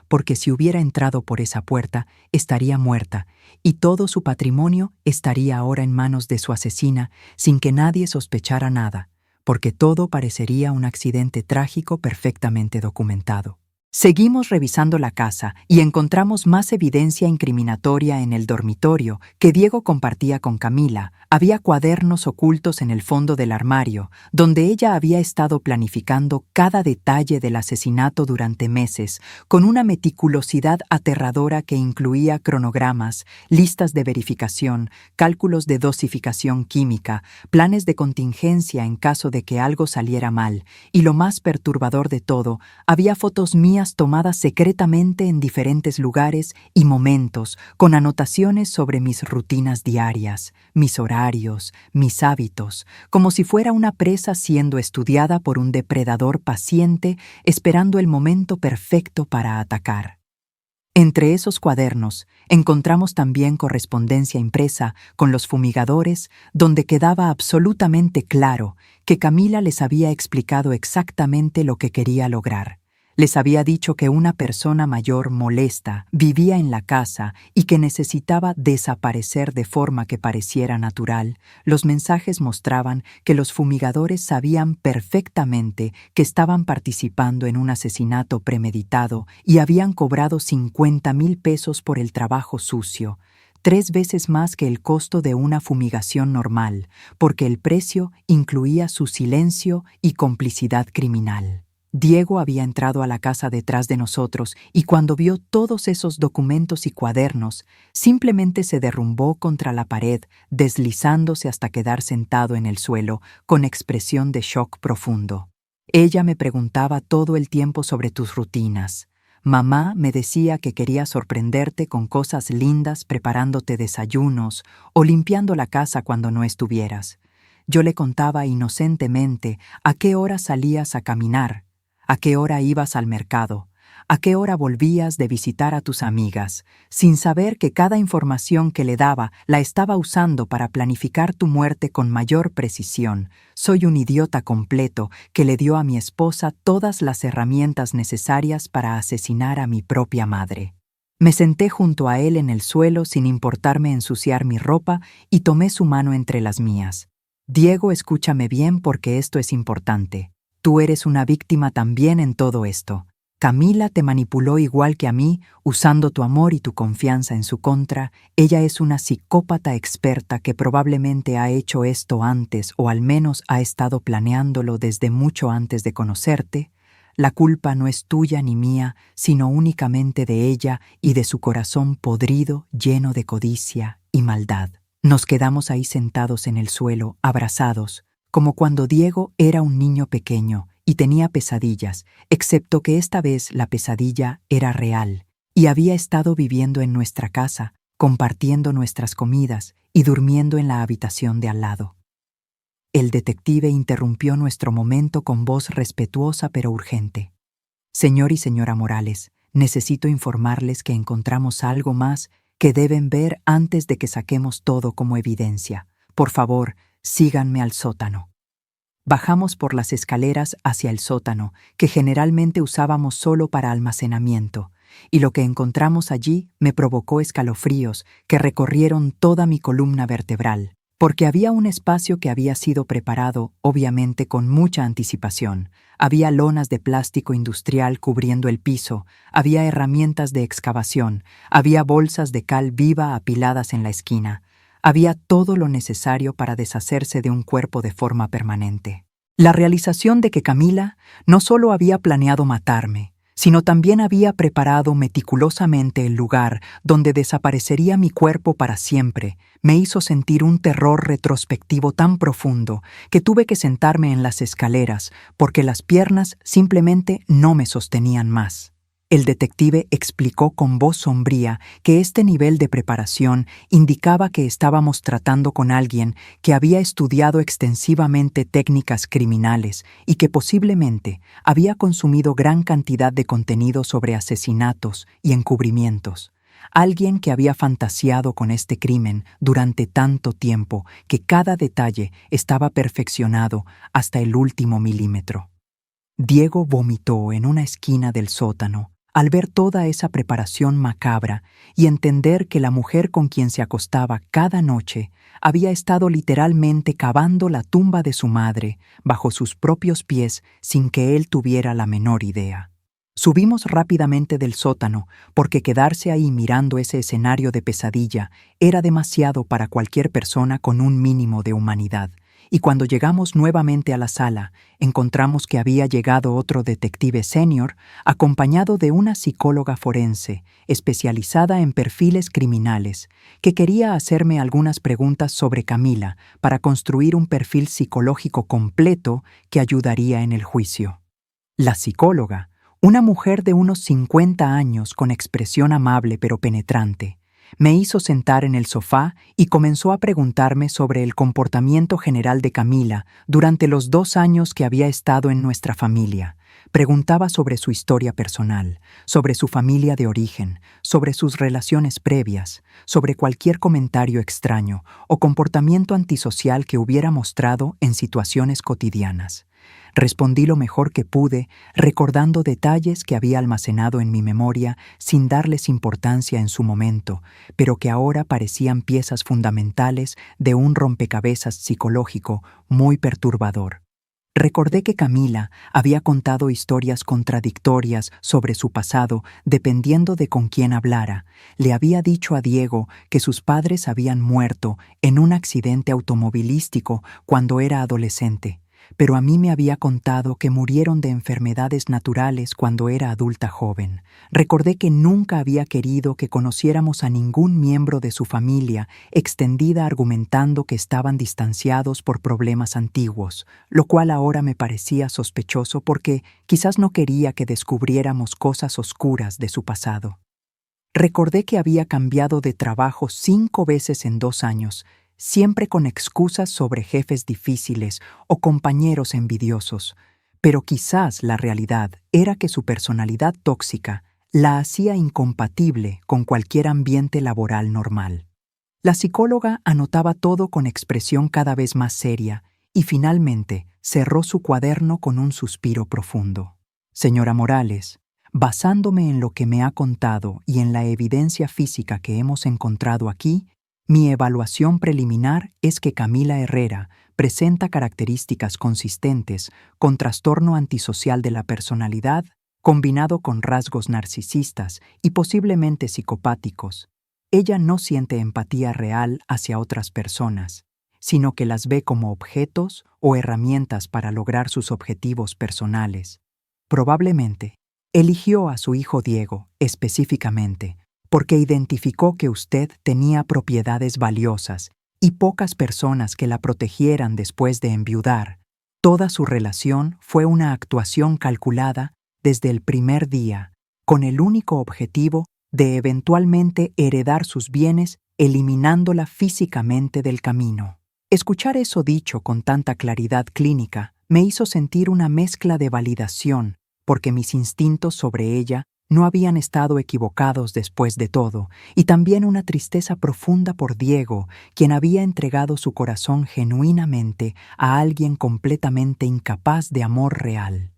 porque si hubiera entrado por esa puerta, estaría muerta, y todo su patrimonio estaría ahora en manos de su asesina sin que nadie sospechara nada, porque todo parecería un accidente trágico perfectamente documentado. Seguimos revisando la casa y encontramos más evidencia incriminatoria en el dormitorio que Diego compartía con Camila. Había cuadernos ocultos en el fondo del armario, donde ella había estado planificando cada detalle del asesinato durante meses, con una meticulosidad aterradora que incluía cronogramas, listas de verificación, cálculos de dosificación química, planes de contingencia en caso de que algo saliera mal, y lo más perturbador de todo, había fotos mías tomadas secretamente en diferentes lugares y momentos, con anotaciones sobre mis rutinas diarias, mis horarios, mis hábitos, como si fuera una presa siendo estudiada por un depredador paciente esperando el momento perfecto para atacar. Entre esos cuadernos encontramos también correspondencia impresa con los fumigadores, donde quedaba absolutamente claro que Camila les había explicado exactamente lo que quería lograr. Les había dicho que una persona mayor molesta vivía en la casa y que necesitaba desaparecer de forma que pareciera natural. Los mensajes mostraban que los fumigadores sabían perfectamente que estaban participando en un asesinato premeditado y habían cobrado 50,000 pesos por el trabajo sucio, 3 veces más que el costo de una fumigación normal, porque el precio incluía su silencio y complicidad criminal. Diego había entrado a la casa detrás de nosotros y cuando vio todos esos documentos y cuadernos, simplemente se derrumbó contra la pared, deslizándose hasta quedar sentado en el suelo, con expresión de shock profundo. Ella me preguntaba todo el tiempo sobre tus rutinas. Mamá me decía que quería sorprenderte con cosas lindas preparándote desayunos o limpiando la casa cuando no estuvieras. Yo le contaba inocentemente a qué hora salías a caminar, a qué hora ibas al mercado, a qué hora volvías de visitar a tus amigas, sin saber que cada información que le daba la estaba usando para planificar tu muerte con mayor precisión. Soy un idiota completo que le dio a mi esposa todas las herramientas necesarias para asesinar a mi propia madre. Me senté junto a él en el suelo sin importarme ensuciar mi ropa y tomé su mano entre las mías. Diego, escúchame bien porque esto es importante. Tú eres una víctima también en todo esto. Camila te manipuló igual que a mí, usando tu amor y tu confianza en su contra. Ella es una psicópata experta que probablemente ha hecho esto antes o al menos ha estado planeándolo desde mucho antes de conocerte. La culpa no es tuya ni mía, sino únicamente de ella y de su corazón podrido, lleno de codicia y maldad. Nos quedamos ahí sentados en el suelo, abrazados, como cuando Diego era un niño pequeño y tenía pesadillas, excepto que esta vez la pesadilla era real y había estado viviendo en nuestra casa, compartiendo nuestras comidas y durmiendo en la habitación de al lado. El detective interrumpió nuestro momento con voz respetuosa pero urgente. Señor y señora Morales, necesito informarles que encontramos algo más que deben ver antes de que saquemos todo como evidencia. Por favor, síganme al sótano. Bajamos por las escaleras hacia el sótano, que generalmente usábamos solo para almacenamiento, y lo que encontramos allí me provocó escalofríos que recorrieron toda mi columna vertebral, porque había un espacio que había sido preparado, obviamente con mucha anticipación. Había lonas de plástico industrial cubriendo el piso, había herramientas de excavación, había bolsas de cal viva apiladas en la esquina. Había todo lo necesario para deshacerse de un cuerpo de forma permanente. La realización de que Camila no solo había planeado matarme, sino también había preparado meticulosamente el lugar donde desaparecería mi cuerpo para siempre, me hizo sentir un terror retrospectivo tan profundo que tuve que sentarme en las escaleras porque las piernas simplemente no me sostenían más. El detective explicó con voz sombría que este nivel de preparación indicaba que estábamos tratando con alguien que había estudiado extensivamente técnicas criminales y que posiblemente había consumido gran cantidad de contenido sobre asesinatos y encubrimientos. Alguien que había fantaseado con este crimen durante tanto tiempo que cada detalle estaba perfeccionado hasta el último milímetro. Diego vomitó en una esquina del sótano al ver toda esa preparación macabra y entender que la mujer con quien se acostaba cada noche había estado literalmente cavando la tumba de su madre bajo sus propios pies sin que él tuviera la menor idea. Subimos rápidamente del sótano porque quedarse ahí mirando ese escenario de pesadilla era demasiado para cualquier persona con un mínimo de humanidad. Y cuando llegamos nuevamente a la sala, encontramos que había llegado otro detective senior acompañado de una psicóloga forense especializada en perfiles criminales que quería hacerme algunas preguntas sobre Camila para construir un perfil psicológico completo que ayudaría en el juicio. La psicóloga, una mujer de unos 50 años con expresión amable pero penetrante, me hizo sentar en el sofá y comenzó a preguntarme sobre el comportamiento general de Camila durante los 2 años que había estado en nuestra familia. Preguntaba sobre su historia personal, sobre su familia de origen, sobre sus relaciones previas, sobre cualquier comentario extraño o comportamiento antisocial que hubiera mostrado en situaciones cotidianas. Respondí lo mejor que pude, recordando detalles que había almacenado en mi memoria sin darles importancia en su momento, pero que ahora parecían piezas fundamentales de un rompecabezas psicológico muy perturbador. Recordé que Camila había contado historias contradictorias sobre su pasado dependiendo de con quién hablara. Le había dicho a Diego que sus padres habían muerto en un accidente automovilístico cuando era adolescente, pero a mí me había contado que murieron de enfermedades naturales cuando era adulta joven. Recordé que nunca había querido que conociéramos a ningún miembro de su familia extendida argumentando que estaban distanciados por problemas antiguos, lo cual ahora me parecía sospechoso porque quizás no quería que descubriéramos cosas oscuras de su pasado. Recordé que había cambiado de trabajo 5 veces en 2 años, siempre con excusas sobre jefes difíciles o compañeros envidiosos, pero quizás la realidad era que su personalidad tóxica la hacía incompatible con cualquier ambiente laboral normal. La psicóloga anotaba todo con expresión cada vez más seria y finalmente cerró su cuaderno con un suspiro profundo. Señora Morales, basándome en lo que me ha contado y en la evidencia física que hemos encontrado aquí, mi evaluación preliminar es que Camila Herrera presenta características consistentes con trastorno antisocial de la personalidad, combinado con rasgos narcisistas y posiblemente psicopáticos. Ella no siente empatía real hacia otras personas, sino que las ve como objetos o herramientas para lograr sus objetivos personales. Probablemente, eligió a su hijo Diego específicamente porque identificó que usted tenía propiedades valiosas y pocas personas que la protegieran después de enviudar. Toda su relación fue una actuación calculada desde el primer día, con el único objetivo de eventualmente heredar sus bienes eliminándola físicamente del camino. Escuchar eso dicho con tanta claridad clínica me hizo sentir una mezcla de validación, porque mis instintos sobre ella No habían estado equivocados después de todo, y también una tristeza profunda por Diego, quien había entregado su corazón genuinamente a alguien completamente incapaz de amor real.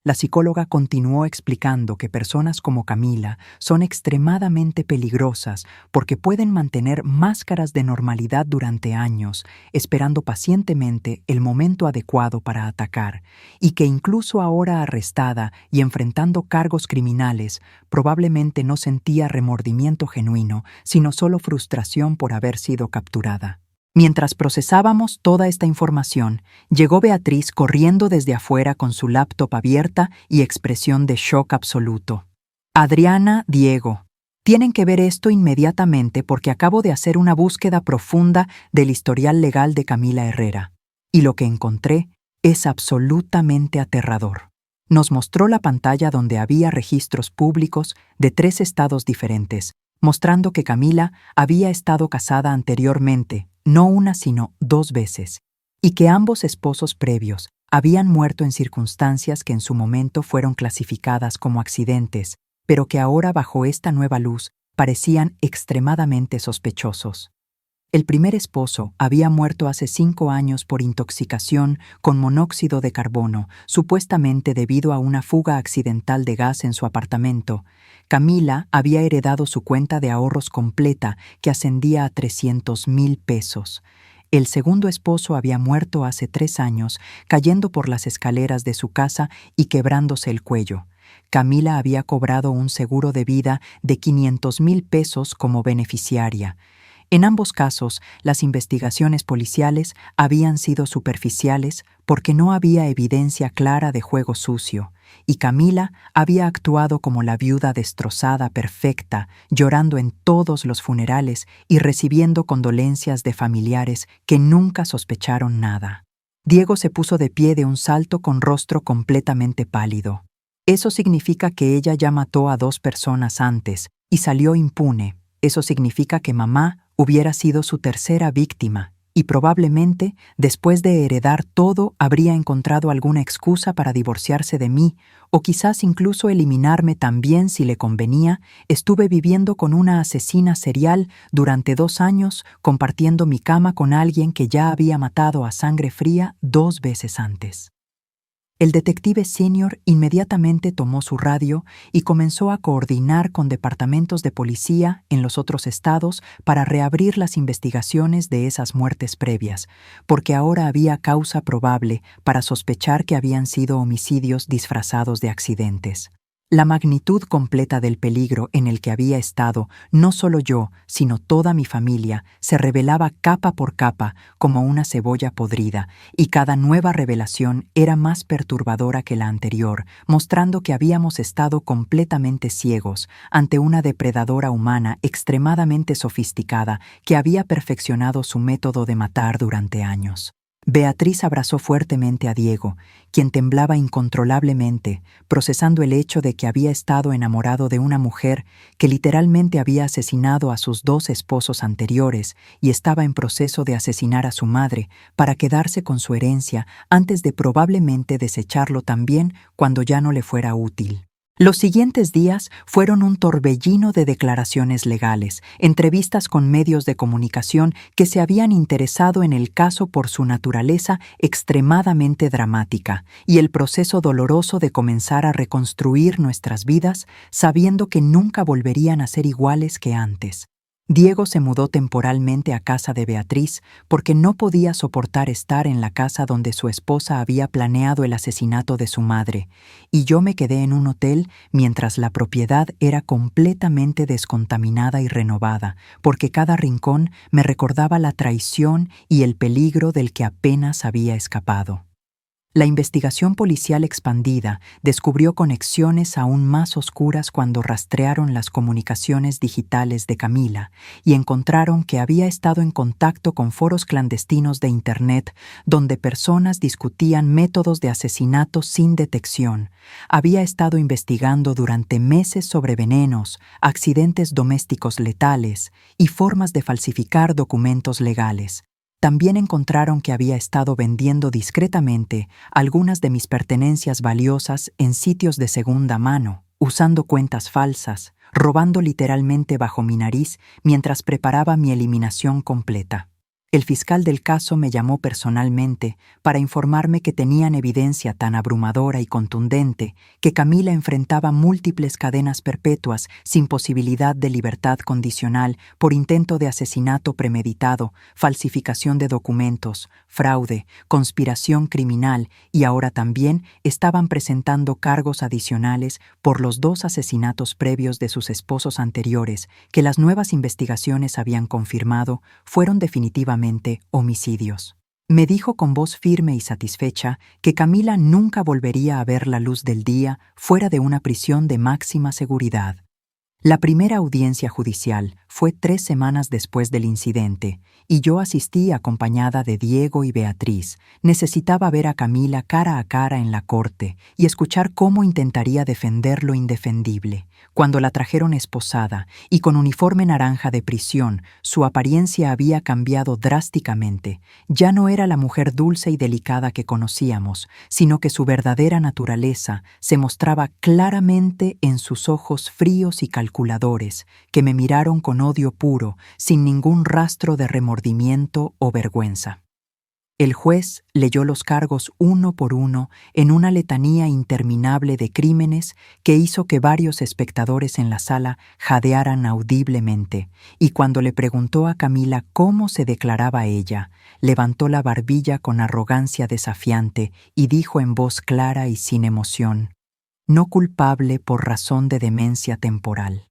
La psicóloga continuó explicando que personas como Camila son extremadamente peligrosas porque pueden mantener máscaras de normalidad durante años, esperando pacientemente el momento adecuado para atacar, y que incluso ahora arrestada y enfrentando cargos criminales, probablemente no sentía remordimiento genuino, sino solo frustración por haber sido capturada. Mientras procesábamos toda esta información, llegó Beatriz corriendo desde afuera con su laptop abierta y expresión de shock absoluto. Adriana, Diego, tienen que ver esto inmediatamente porque acabo de hacer una búsqueda profunda del historial legal de Camila Herrera, y lo que encontré es absolutamente aterrador. Nos mostró la pantalla donde había registros públicos de 3 estados diferentes, mostrando que Camila había estado casada anteriormente, no una sino 2 veces, y que ambos esposos previos habían muerto en circunstancias que en su momento fueron clasificadas como accidentes, pero que ahora bajo esta nueva luz parecían extremadamente sospechosos. El primer esposo había muerto hace 5 años por intoxicación con monóxido de carbono, supuestamente debido a una fuga accidental de gas en su apartamento. Camila había heredado su cuenta de ahorros completa, que ascendía a 300,000 pesos. El segundo esposo había muerto hace 3 años, cayendo por las escaleras de su casa y quebrándose el cuello. Camila había cobrado un seguro de vida de 500,000 pesos como beneficiaria. En ambos casos, las investigaciones policiales habían sido superficiales porque no había evidencia clara de juego sucio, y Camila había actuado como la viuda destrozada perfecta, llorando en todos los funerales y recibiendo condolencias de familiares que nunca sospecharon nada. Diego se puso de pie de un salto con rostro completamente pálido. Eso significa que ella ya mató a 2 personas antes y salió impune. Eso significa que mamá hubiera sido su tercera víctima y probablemente, después de heredar todo, habría encontrado alguna excusa para divorciarse de mí o quizás incluso eliminarme también si le convenía. Estuve viviendo con una asesina serial durante 2 años, compartiendo mi cama con alguien que ya había matado a sangre fría 2 veces antes. El detective senior inmediatamente tomó su radio y comenzó a coordinar con departamentos de policía en los otros estados para reabrir las investigaciones de esas muertes previas, porque ahora había causa probable para sospechar que habían sido homicidios disfrazados de accidentes. La magnitud completa del peligro en el que había estado, no solo yo, sino toda mi familia, se revelaba capa por capa como una cebolla podrida, y cada nueva revelación era más perturbadora que la anterior, mostrando que habíamos estado completamente ciegos ante una depredadora humana extremadamente sofisticada que había perfeccionado su método de matar durante años. Beatriz abrazó fuertemente a Diego, quien temblaba incontrolablemente, procesando el hecho de que había estado enamorado de una mujer que literalmente había asesinado a sus 2 esposos anteriores y estaba en proceso de asesinar a su madre para quedarse con su herencia antes de probablemente desecharlo también cuando ya no le fuera útil. Los siguientes días fueron un torbellino de declaraciones legales, entrevistas con medios de comunicación que se habían interesado en el caso por su naturaleza extremadamente dramática, y el proceso doloroso de comenzar a reconstruir nuestras vidas sabiendo que nunca volverían a ser iguales que antes. Diego se mudó temporalmente a casa de Beatriz porque no podía soportar estar en la casa donde su esposa había planeado el asesinato de su madre, y yo me quedé en un hotel mientras la propiedad era completamente descontaminada y renovada, porque cada rincón me recordaba la traición y el peligro del que apenas había escapado. La investigación policial expandida descubrió conexiones aún más oscuras cuando rastrearon las comunicaciones digitales de Camila y encontraron que había estado en contacto con foros clandestinos de Internet donde personas discutían métodos de asesinato sin detección. Había estado investigando durante meses sobre venenos, accidentes domésticos letales y formas de falsificar documentos legales. También encontraron que había estado vendiendo discretamente algunas de mis pertenencias valiosas en sitios de segunda mano, usando cuentas falsas, robando literalmente bajo mi nariz mientras preparaba mi eliminación completa. El fiscal del caso me llamó personalmente para informarme que tenían evidencia tan abrumadora y contundente que Camila enfrentaba múltiples cadenas perpetuas sin posibilidad de libertad condicional por intento de asesinato premeditado, falsificación de documentos, fraude, conspiración criminal y ahora también estaban presentando cargos adicionales por los 2 asesinatos previos de sus esposos anteriores que las nuevas investigaciones habían confirmado fueron definitivamente homicidios. Me dijo con voz firme y satisfecha que Camila nunca volvería a ver la luz del día fuera de una prisión de máxima seguridad. La primera audiencia judicial fue 3 semanas después del incidente y yo asistí acompañada de Diego y Beatriz. Necesitaba ver a Camila cara a cara en la corte y escuchar cómo intentaría defender lo indefendible. Cuando la trajeron esposada y con uniforme naranja de prisión, su apariencia había cambiado drásticamente. Ya no era la mujer dulce y delicada que conocíamos, sino que su verdadera naturaleza se mostraba claramente en sus ojos fríos y calculadores, que me miraron con odio puro, sin ningún rastro de remordimiento o vergüenza. El juez leyó los cargos uno por uno en una letanía interminable de crímenes que hizo que varios espectadores en la sala jadearan audiblemente, y cuando le preguntó a Camila cómo se declaraba ella, levantó la barbilla con arrogancia desafiante y dijo en voz clara y sin emoción: «No culpable por razón de demencia temporal».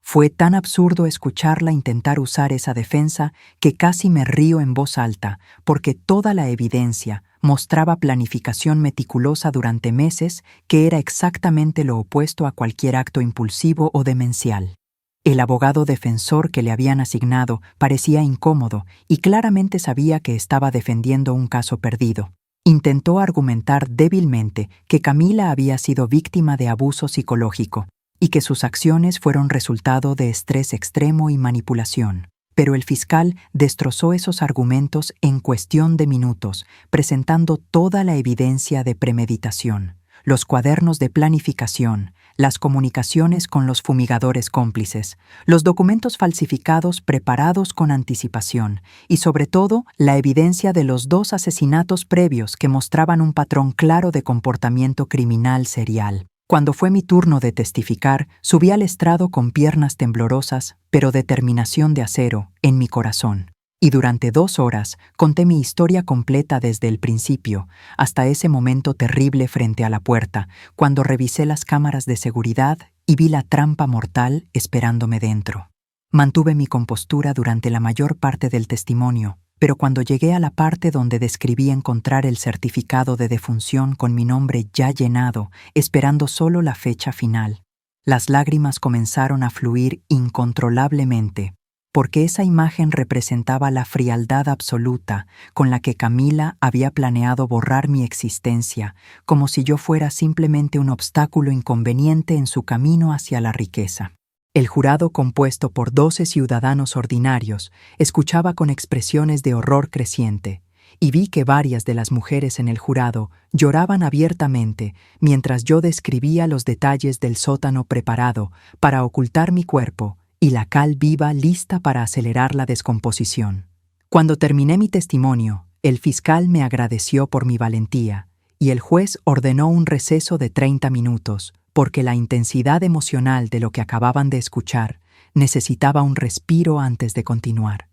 Fue tan absurdo escucharla intentar usar esa defensa que casi me río en voz alta, porque toda la evidencia mostraba planificación meticulosa durante meses que era exactamente lo opuesto a cualquier acto impulsivo o demencial. El abogado defensor que le habían asignado parecía incómodo y claramente sabía que estaba defendiendo un caso perdido. Intentó argumentar débilmente que Camila había sido víctima de abuso psicológico y que sus acciones fueron resultado de estrés extremo y manipulación. Pero el fiscal destrozó esos argumentos en cuestión de minutos, presentando toda la evidencia de premeditación, los cuadernos de planificación, las comunicaciones con los fumigadores cómplices, los documentos falsificados preparados con anticipación y, sobre todo, la evidencia de los 2 asesinatos previos que mostraban un patrón claro de comportamiento criminal serial. Cuando fue mi turno de testificar, subí al estrado con piernas temblorosas, pero determinación de acero en mi corazón. Y durante 2 horas conté mi historia completa desde el principio, hasta ese momento terrible frente a la puerta, cuando revisé las cámaras de seguridad y vi la trampa mortal esperándome dentro. Mantuve mi compostura durante la mayor parte del testimonio, pero cuando llegué a la parte donde describí encontrar el certificado de defunción con mi nombre ya llenado, esperando solo la fecha final, las lágrimas comenzaron a fluir incontrolablemente, porque esa imagen representaba la frialdad absoluta con la que Camila había planeado borrar mi existencia, como si yo fuera simplemente un obstáculo inconveniente en su camino hacia la riqueza. El jurado, compuesto por 12 ciudadanos ordinarios, escuchaba con expresiones de horror creciente, y vi que varias de las mujeres en el jurado lloraban abiertamente mientras yo describía los detalles del sótano preparado para ocultar mi cuerpo y la cal viva lista para acelerar la descomposición. Cuando terminé mi testimonio, el fiscal me agradeció por mi valentía y el juez ordenó un receso de 30 minutos, porque la intensidad emocional de lo que acababan de escuchar necesitaba un respiro antes de continuar.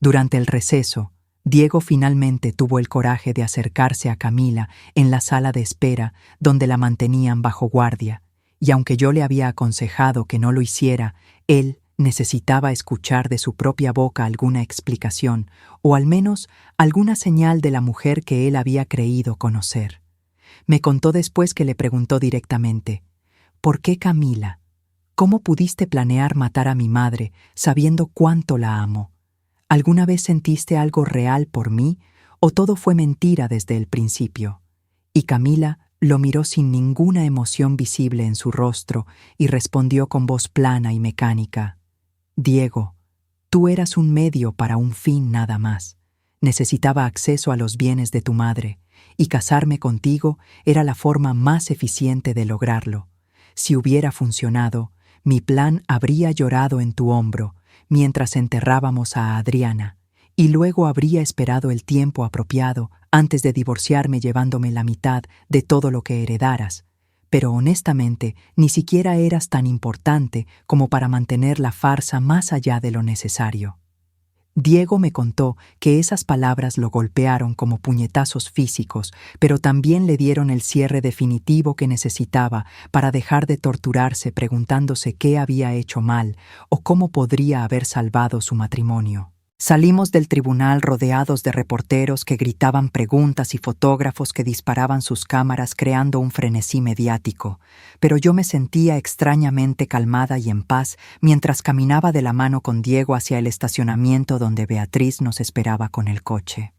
Durante el receso, Diego finalmente tuvo el coraje de acercarse a Camila en la sala de espera donde la mantenían bajo guardia, y aunque yo le había aconsejado que no lo hiciera, él necesitaba escuchar de su propia boca alguna explicación o al menos alguna señal de la mujer que él había creído conocer. Me contó después que le preguntó directamente: «¿Por qué, Camila? ¿Cómo pudiste planear matar a mi madre sabiendo cuánto la amo? ¿Alguna vez sentiste algo real por mí o todo fue mentira desde el principio?» Y Camila lo miró sin ninguna emoción visible en su rostro y respondió con voz plana y mecánica: «Diego, tú eras un medio para un fin nada más. Necesitaba acceso a los bienes de tu madre, y casarme contigo era la forma más eficiente de lograrlo. Si hubiera funcionado, mi plan habría llorado en tu hombro mientras enterrábamos a Adriana, y luego habría esperado el tiempo apropiado antes de divorciarme llevándome la mitad de todo lo que heredaras. Pero honestamente, ni siquiera eras tan importante como para mantener la farsa más allá de lo necesario. Diego me contó que esas palabras lo golpearon como puñetazos físicos, pero también le dieron el cierre definitivo que necesitaba para dejar de torturarse preguntándose qué había hecho mal o cómo podría haber salvado su matrimonio. Salimos del tribunal rodeados de reporteros que gritaban preguntas y fotógrafos que disparaban sus cámaras creando un frenesí mediático, pero yo me sentía extrañamente calmada y en paz mientras caminaba de la mano con Diego hacia el estacionamiento donde Beatriz nos esperaba con el coche.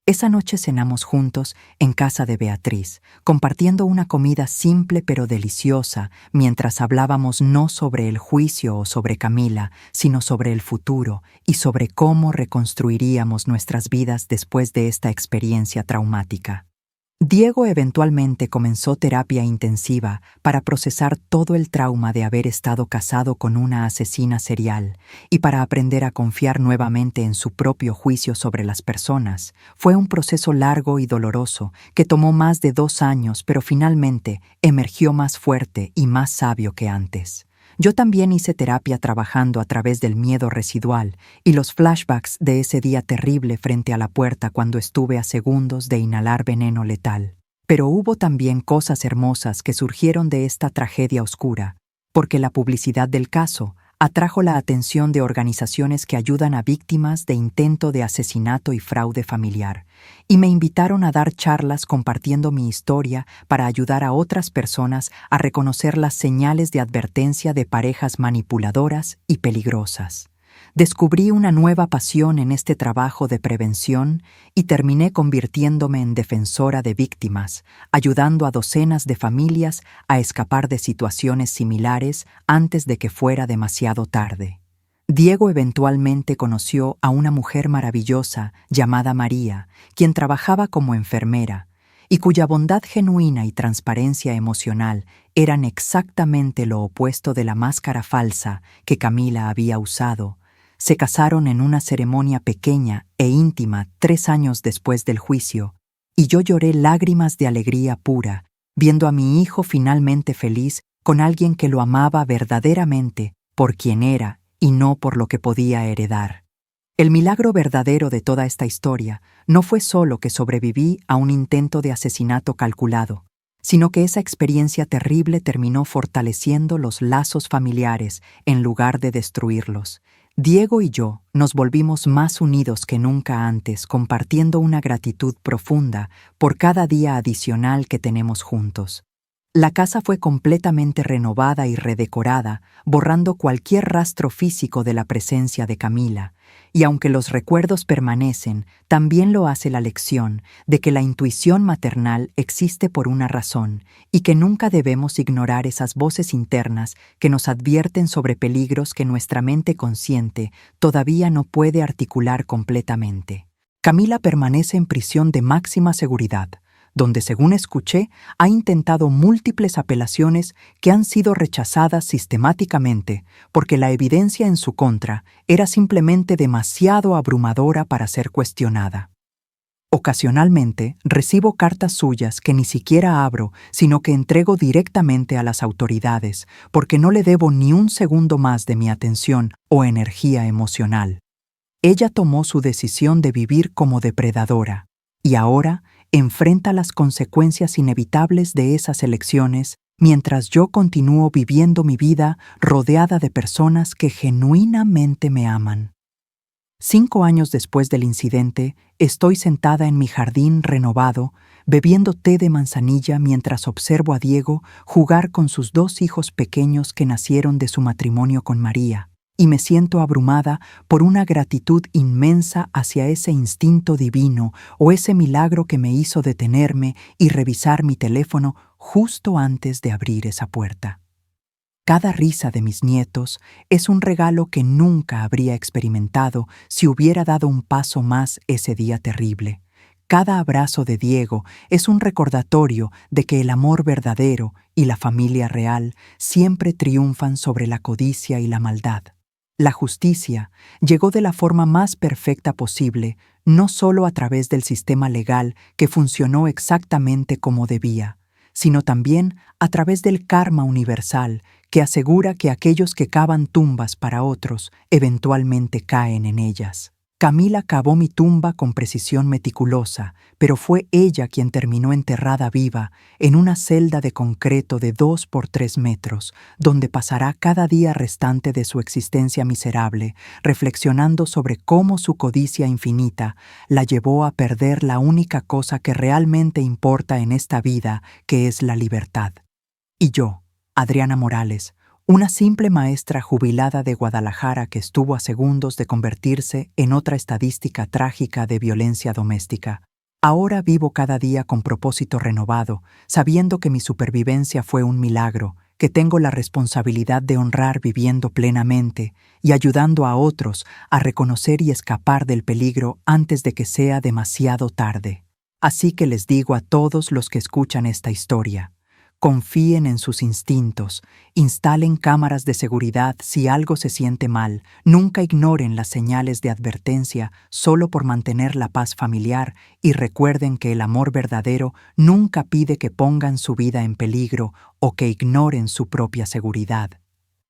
Esa noche cenamos juntos en casa de Beatriz, compartiendo una comida simple pero deliciosa, mientras hablábamos no sobre el juicio o sobre Camila, sino sobre el futuro y sobre cómo reconstruiríamos nuestras vidas después de esta experiencia traumática. Diego eventualmente comenzó terapia intensiva para procesar todo el trauma de haber estado casado con una asesina serial y para aprender a confiar nuevamente en su propio juicio sobre las personas. Fue un proceso largo y doloroso que tomó más de 2 años, pero finalmente emergió más fuerte y más sabio que antes. Yo también hice terapia trabajando a través del miedo residual y los flashbacks de ese día terrible frente a la puerta cuando estuve a segundos de inhalar veneno letal. Pero hubo también cosas hermosas que surgieron de esta tragedia oscura, porque la publicidad del caso atrajo la atención de organizaciones que ayudan a víctimas de intento de asesinato y fraude familiar, y me invitaron a dar charlas compartiendo mi historia para ayudar a otras personas a reconocer las señales de advertencia de parejas manipuladoras y peligrosas. Descubrí una nueva pasión en este trabajo de prevención y terminé convirtiéndome en defensora de víctimas, ayudando a docenas de familias a escapar de situaciones similares antes de que fuera demasiado tarde. Diego eventualmente conoció a una mujer maravillosa llamada María, quien trabajaba como enfermera, y cuya bondad genuina y transparencia emocional eran exactamente lo opuesto de la máscara falsa que Camila había usado. Se casaron en una ceremonia pequeña e íntima 3 años después del juicio, y yo lloré lágrimas de alegría pura, viendo a mi hijo finalmente feliz con alguien que lo amaba verdaderamente por quien era y no por lo que podía heredar. El milagro verdadero de toda esta historia no fue solo que sobreviví a un intento de asesinato calculado, sino que esa experiencia terrible terminó fortaleciendo los lazos familiares en lugar de destruirlos. Diego y yo nos volvimos más unidos que nunca antes, compartiendo una gratitud profunda por cada día adicional que tenemos juntos. La casa fue completamente renovada y redecorada, borrando cualquier rastro físico de la presencia de Camila, y aunque los recuerdos permanecen, también lo hace la lección de que la intuición maternal existe por una razón y que nunca debemos ignorar esas voces internas que nos advierten sobre peligros que nuestra mente consciente todavía no puede articular completamente. Camila permanece en prisión de máxima seguridad, donde, según escuché, ha intentado múltiples apelaciones que han sido rechazadas sistemáticamente porque la evidencia en su contra era simplemente demasiado abrumadora para ser cuestionada. Ocasionalmente recibo cartas suyas que ni siquiera abro, sino que entrego directamente a las autoridades, porque no le debo ni un segundo más de mi atención o energía emocional. Ella tomó su decisión de vivir como depredadora, y ahora enfrenta las consecuencias inevitables de esas elecciones mientras yo continúo viviendo mi vida rodeada de personas que genuinamente me aman. 5 años después del incidente, estoy sentada en mi jardín renovado, bebiendo té de manzanilla mientras observo a Diego jugar con sus 2 hijos pequeños que nacieron de su matrimonio con María, y me siento abrumada por una gratitud inmensa hacia ese instinto divino o ese milagro que me hizo detenerme y revisar mi teléfono justo antes de abrir esa puerta. Cada risa de mis nietos es un regalo que nunca habría experimentado si hubiera dado un paso más ese día terrible. Cada abrazo de Diego es un recordatorio de que el amor verdadero y la familia real siempre triunfan sobre la codicia y la maldad. La justicia llegó de la forma más perfecta posible, no solo a través del sistema legal que funcionó exactamente como debía, sino también a través del karma universal que asegura que aquellos que cavan tumbas para otros eventualmente caen en ellas. Camila cavó mi tumba con precisión meticulosa, pero fue ella quien terminó enterrada viva en una celda de concreto de 2 por 3 metros, donde pasará cada día restante de su existencia miserable, reflexionando sobre cómo su codicia infinita la llevó a perder la única cosa que realmente importa en esta vida, que es la libertad. Y yo, Adriana Morales, una simple maestra jubilada de Guadalajara que estuvo a segundos de convertirse en otra estadística trágica de violencia doméstica. Ahora vivo cada día con propósito renovado, sabiendo que mi supervivencia fue un milagro, que tengo la responsabilidad de honrar viviendo plenamente y ayudando a otros a reconocer y escapar del peligro antes de que sea demasiado tarde. Así que les digo a todos los que escuchan esta historia: confíen en sus instintos, instalen cámaras de seguridad si algo se siente mal, nunca ignoren las señales de advertencia solo por mantener la paz familiar y recuerden que el amor verdadero nunca pide que pongan su vida en peligro o que ignoren su propia seguridad.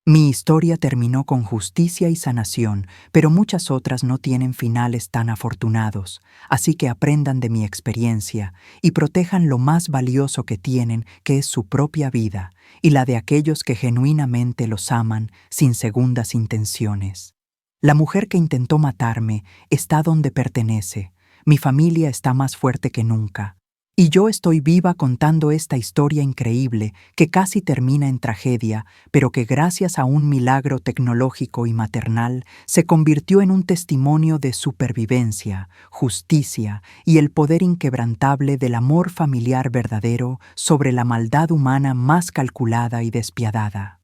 Mi historia terminó con justicia y sanación, pero muchas otras no tienen finales tan afortunados, así que aprendan de mi experiencia y protejan lo más valioso que tienen, que es su propia vida, y la de aquellos que genuinamente los aman sin segundas intenciones. La mujer que intentó matarme está donde pertenece. Mi familia está más fuerte que nunca. Y yo estoy viva contando esta historia increíble que casi termina en tragedia, pero que gracias a un milagro tecnológico y maternal se convirtió en un testimonio de supervivencia, justicia y el poder inquebrantable del amor familiar verdadero sobre la maldad humana más calculada y despiadada.